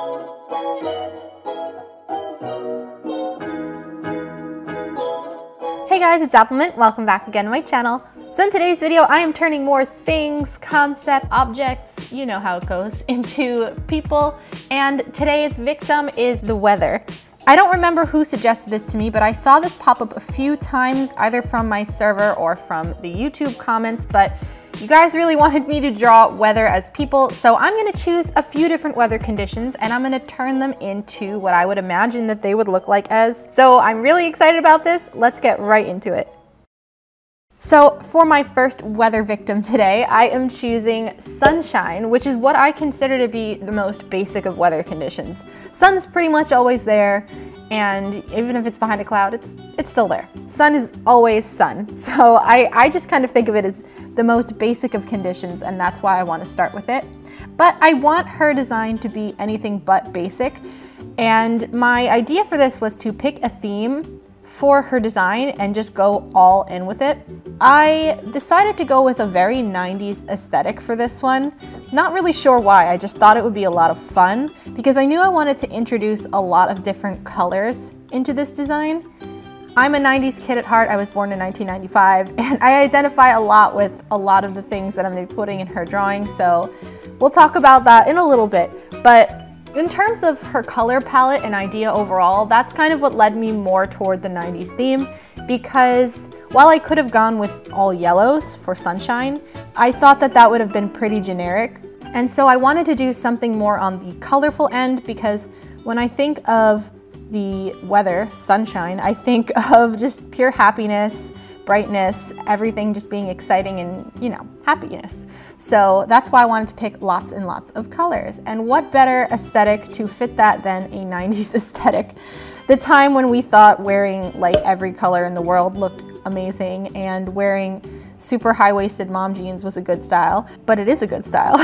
Hey guys, it's Appleminte. Welcome back again to my channel. So in today's video, I am turning more things, concept, objects, you know how it goes, into people. And today's victim is the weather. I don't remember who suggested this to me, but I saw this pop up a few times, either from my server or from the YouTube comments, but you guys really wanted me to draw weather as people, so I'm gonna choose a few different weather conditions and I'm gonna turn them into what I would imagine that they would look like as. So I'm really excited about this. Let's get right into it. So for my first weather victim today, I am choosing sunshine, which is what I consider to be the most basic of weather conditions. Sun's pretty much always there, and even if it's behind a cloud, it's still there. Sun is always sun. So I just kind of think of it as the most basic of conditions, and that's why I want to start with it. But I want her design to be anything but basic, and my idea for this was to pick a theme for her design and just go all in with it. I decided to go with a very 90s aesthetic for this one. Not really sure why, I just thought it would be a lot of fun because I knew I wanted to introduce a lot of different colors into this design. I'm a 90s kid at heart. I was born in 1995 and I identify a lot with a lot of the things that I'm going to be putting in her drawing, so we'll talk about that in a little bit. But in terms of her color palette and idea overall, that's kind of what led me more toward the 90s theme, because while I could have gone with all yellows for sunshine, I thought that that would have been pretty generic. And so I wanted to do something more on the colorful end, because when I think of the weather, sunshine, I think of just pure happiness, brightness, everything just being exciting and, you know, happiness. So that's why I wanted to pick lots and lots of colors. And what better aesthetic to fit that than a 90s aesthetic? The time when we thought wearing like every color in the world looked amazing and wearing super high-waisted mom jeans was a good style, but it is a good style.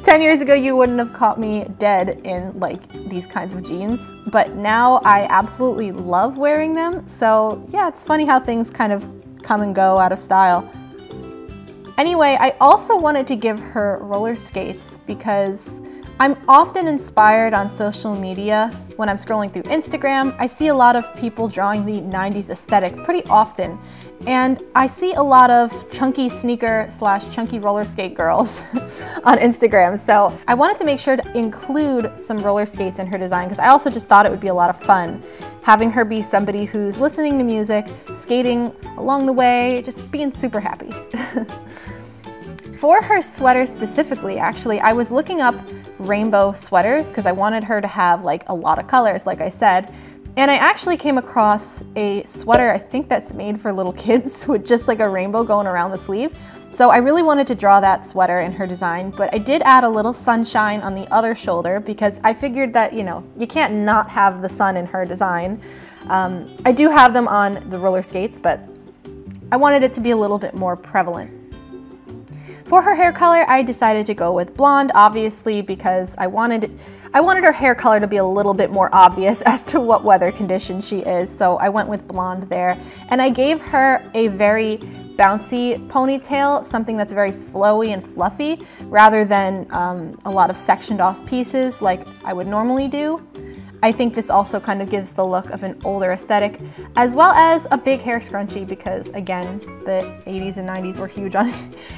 10 years ago, you wouldn't have caught me dead in like these kinds of jeans, but now I absolutely love wearing them. So yeah, it's funny how things kind of come and go out of style. Anyway, I also wanted to give her roller skates because I'm often inspired on social media. When I'm scrolling through Instagram, I see a lot of people drawing the 90s aesthetic pretty often. And I see a lot of chunky sneaker / chunky roller skate girls on Instagram. So I wanted to make sure to include some roller skates in her design because I also just thought it would be a lot of fun having her be somebody who's listening to music, skating along the way, just being super happy. For her sweater specifically, actually, I was looking up rainbow sweaters because I wanted her to have like a lot of colors, like I said. And I actually came across a sweater, I think that's made for little kids with just like a rainbow going around the sleeve. So I really wanted to draw that sweater in her design, but I did add a little sunshine on the other shoulder because I figured that, you know, you can't not have the sun in her design. I do have them on the roller skates, but I wanted it to be a little bit more prevalent. For her hair color, I decided to go with blonde, obviously, because I wanted her hair color to be a little bit more obvious as to what weather condition she is, so I went with blonde there. And I gave her a very bouncy ponytail, something that's very flowy and fluffy, rather than a lot of sectioned off pieces like I would normally do. I think this also kind of gives the look of an older aesthetic, as well as a big hair scrunchie because, again, the 80s and 90s were huge on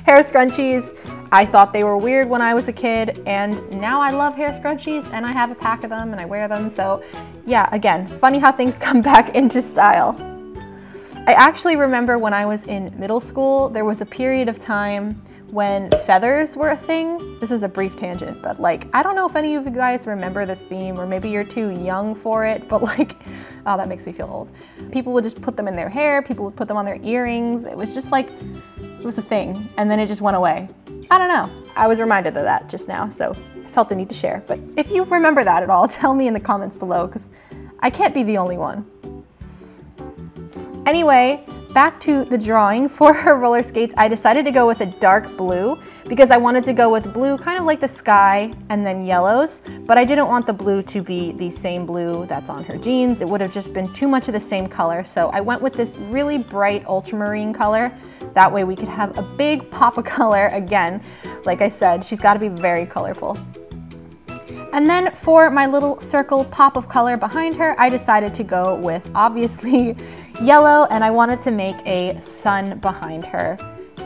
hair scrunchies. I thought they were weird when I was a kid, and now I love hair scrunchies and I have a pack of them and I wear them. So yeah, again, funny how things come back into style. I actually remember when I was in middle school, there was a period of time when feathers were a thing. This is a brief tangent, but like, I don't know if any of you guys remember this theme, or maybe you're too young for it, but like, oh, that makes me feel old. People would just put them in their hair, people would put them on their earrings. It was just like, it was a thing, and then it just went away. I don't know. I was reminded of that just now, so I felt the need to share. But if you remember that at all, tell me in the comments below, because I can't be the only one. Anyway, back to the drawing. For her roller skates, I decided to go with a dark blue because I wanted to go with blue kind of like the sky and then yellows, but I didn't want the blue to be the same blue that's on her jeans. It would have just been too much of the same color, so I went with this really bright ultramarine color. That way we could have a big pop of color again. Like I said, she's got to be very colorful. And then for my little circle pop of color behind her, I decided to go with obviously yellow, and I wanted to make a sun behind her,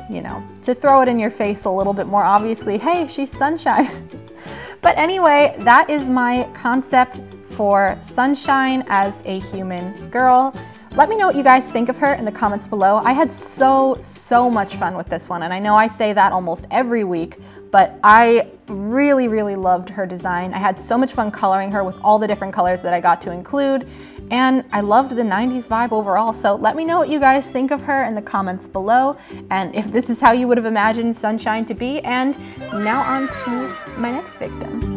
you know, to throw it in your face a little bit more obviously. Hey, she's sunshine. But anyway, that is my concept for Sunshine as a human girl. Let me know what you guys think of her in the comments below. I had so much fun with this one, and I know I say that almost every week, but I really loved her design. I had so much fun coloring her with all the different colors that I got to include, and I loved the 90s vibe overall. So let me know what you guys think of her in the comments below, and if this is how you would have imagined Sunshine to be. And now on to my next victim.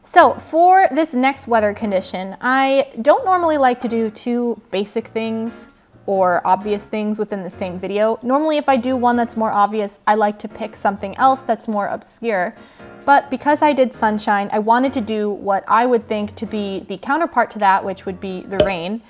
So for this next weather condition, I don't normally like to do two basic things or obvious things within the same video. Normally if I do one that's more obvious, I like to pick something else that's more obscure. But because I did Sunshine, I wanted to do what I would think to be the counterpart to that, which would be the rain.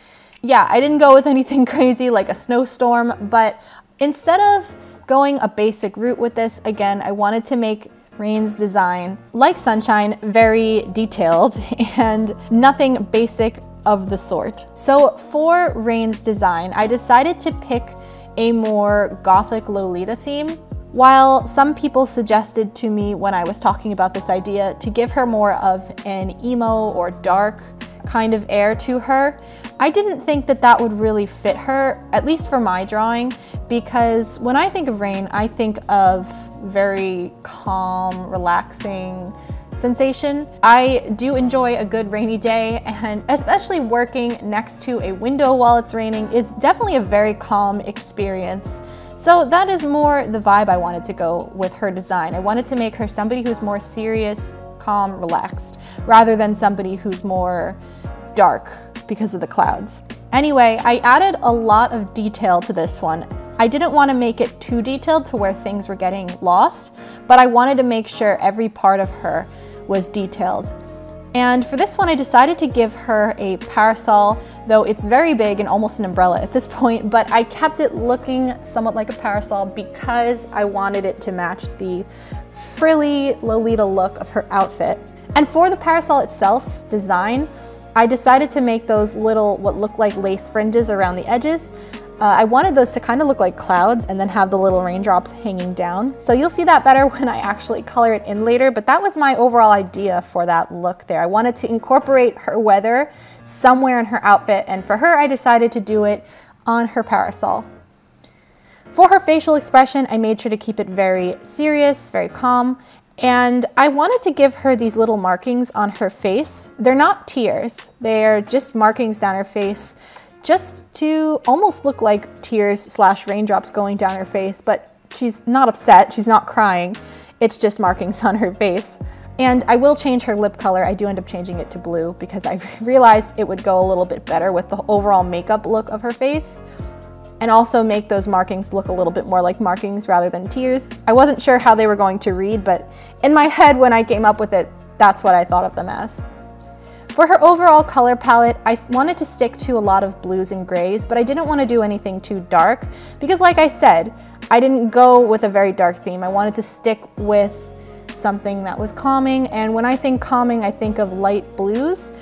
Yeah, I didn't go with anything crazy like a snowstorm, but instead of going a basic route with this, again, I wanted to make Rain's design, like Sunshine, very detailed and nothing basic of the sort. So for Rain's design, I decided to pick a more gothic Lolita theme. While some people suggested to me when I was talking about this idea to give her more of an emo or dark kind of air to her, I didn't think that that would really fit her, at least for my drawing, because when I think of Rain, I think of very calm, relaxing sensation. I do enjoy a good rainy day, and especially working next to a window while it's raining is definitely a very calm experience. So that is more the vibe I wanted to go with her design. I wanted to make her somebody who's more serious, calm, relaxed, rather than somebody who's more dark because of the clouds. Anyway, I added a lot of detail to this one. I didn't want to make it too detailed to where things were getting lost, but I wanted to make sure every part of her was detailed. And for this one, I decided to give her a parasol, though it's very big and almost an umbrella at this point, but I kept it looking somewhat like a parasol because I wanted it to match the frilly Lolita look of her outfit. And for the parasol itself's design, I decided to make those little, what look like lace fringes around the edges. I wanted those to kind of look like clouds and then have the little raindrops hanging down. So you'll see that better when I actually color it in later, but that was my overall idea for that look there. I wanted to incorporate her weather somewhere in her outfit, and for her, I decided to do it on her parasol. For her facial expression, I made sure to keep it very serious, very calm, and I wanted to give her these little markings on her face. They're not tears, they're just markings down her face, just to almost look like tears / raindrops going down her face, but she's not upset, she's not crying, it's just markings on her face. And I will change her lip color. I do end up changing it to blue because I realized it would go a little bit better with the overall makeup look of her face, and also make those markings look a little bit more like markings rather than tears. I wasn't sure how they were going to read, but in my head when I came up with it, that's what I thought of them as. For her overall color palette, I wanted to stick to a lot of blues and grays, but I didn't want to do anything too dark because, like I said, I didn't go with a very dark theme. I wanted to stick with something that was calming, and when I think calming, I think of light blues.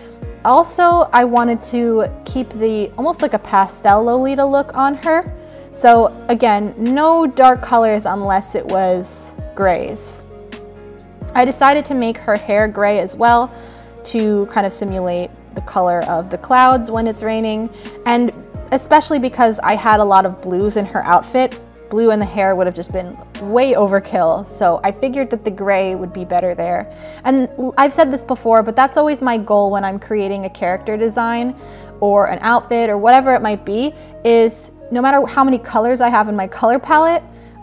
Also, I wanted to keep the almost like a pastel Lolita look on her. So again, no dark colors unless it was grays. I decided to make her hair gray as well, to kind of simulate the color of the clouds when it's raining, and especially because I had a lot of blues in her outfit, blue in the hair would have just been way overkill, so I figured that the gray would be better there. And I've said this before, but that's always my goal when I'm creating a character design or an outfit or whatever it might be, is no matter how many colors I have in my color palette,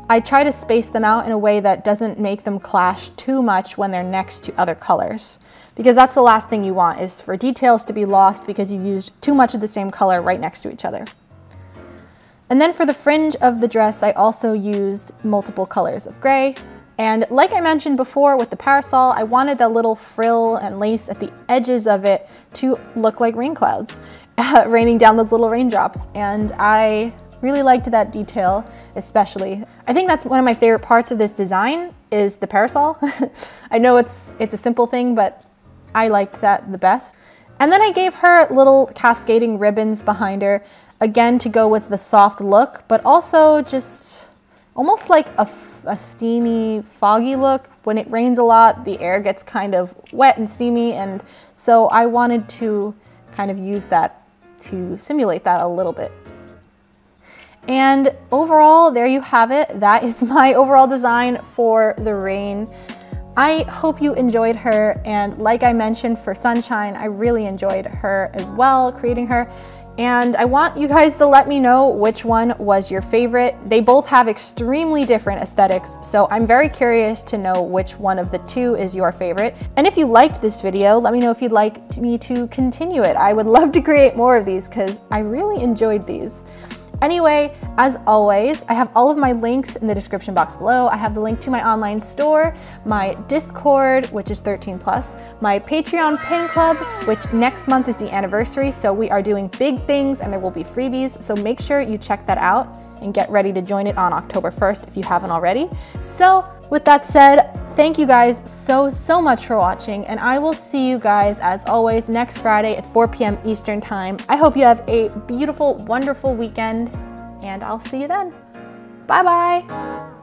I try to space them out in a way that doesn't make them clash too much when they're next to other colors. Because that's the last thing you want, is for details to be lost because you used too much of the same color right next to each other. And then for the fringe of the dress, I also used multiple colors of gray. And like I mentioned before with the parasol, I wanted that little frill and lace at the edges of it to look like rain clouds, raining down those little raindrops. And I Really liked that detail, especially. I think that's one of my favorite parts of this design is the parasol. I know it's a simple thing, but I liked that the best. And then I gave her little cascading ribbons behind her, again to go with the soft look, but also just almost like a steamy, foggy look. When it rains a lot, the air gets kind of wet and steamy, and so I wanted to kind of use that to simulate that a little bit. And overall, there you have it. That is my overall design for the rain. I hope you enjoyed her, and like I mentioned for Sunshine, I really enjoyed her as well, creating her. And I want you guys to let me know which one was your favorite. They both have extremely different aesthetics, so I'm very curious to know which one of the two is your favorite. And if you liked this video, let me know if you'd like me to continue it. I would love to create more of these because I really enjoyed these. Anyway, as always, I have all of my links in the description box below. I have the link to my online store, my Discord, which is 13+, my Patreon pin club, which next month is the anniversary, so we are doing big things and there will be freebies, so make sure you check that out and get ready to join it on October 1st if you haven't already. So with that said, thank you guys so much for watching, and I will see you guys as always next Friday at 4 p.m. Eastern time. I hope you have a beautiful, wonderful weekend, and I'll see you then. Bye bye.